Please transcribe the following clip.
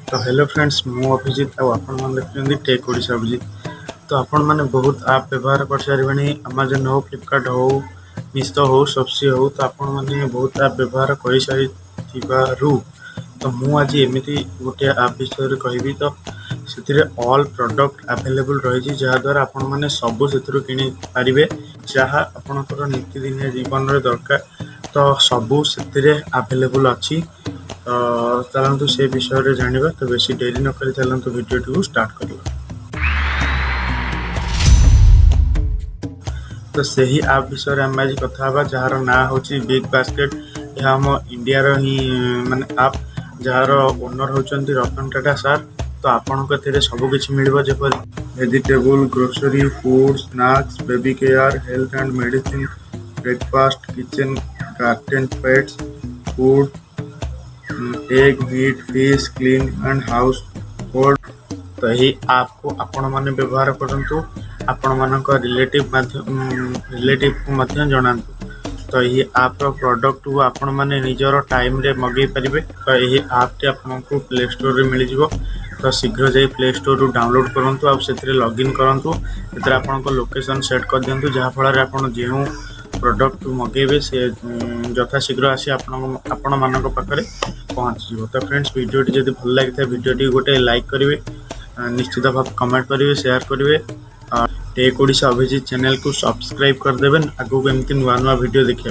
तो hello friends मु अभिजित आपण मैंने देखते टेक ओडिशा अभिजित। तो आपण मैंने बहुत आप व्यवहार कर सारे अमेजन हो फ्लिपकार्ट हो मिशो हो सबसी हो तो आपण मैंने बहुत आप व्यवहार कर सारी तो मु आज एमती गोटे आप विषय कहबी तो से ऑल प्रोडक्ट अवेलेबल रही जहाद्वारा आपण मैंने सबू से कि पारे जहाँ आपणकर नीतिदिनिया जीवन में दरकार तो सबू से अवेलेबल अच्छी। तो चलतु से विषय में जाना तो बेसी डेरी न कर चलतु वीडियो को स्टार्ट करवा। तो सही आप विषय आम आज कथा जार ना हूँ बिग बास्केट। यह आम इंडिया ही माने आप जार ओनर होती रतन टाटा सार। तो आपन सबकि मिल जपर vegetable grocery food snacks baby care health and medicine breakfast kitchen garden pets food egg meat fish clean and household. तो यही आपको आपण मैंने व्यवहार करूँ आपण मान रिलेटिव को जनातु। तो यही आप प्रोडक्ट को आपण मैंने निजर टाइम रे मगे पारे। तो यही आपटी आपको प्ले स्टोर रे मिल जिवो। तो शीघ्र जाई प्ले स्टोर रू डाउनलोड करूँ आप से लॉगिन करूँ आपको लोकेशन सेट कर दिंतु जहाँफल आप जो प्रोडक्ट मगेबे से यथा शीघ्र आसी आपण मान पाखे पहुँच जाव। तो फ्रेंड्स वीडियोटी जब भल लगी वीडियोटी गोटे लाइक करेंगे निश्चित भाव कमेंट करेंगे शेयर करेंगे टेक ओडिशा अभिजित चैनल को सब्सक्राइब करदेवे आगू एमती नुआ नुआ वीडियो देखा।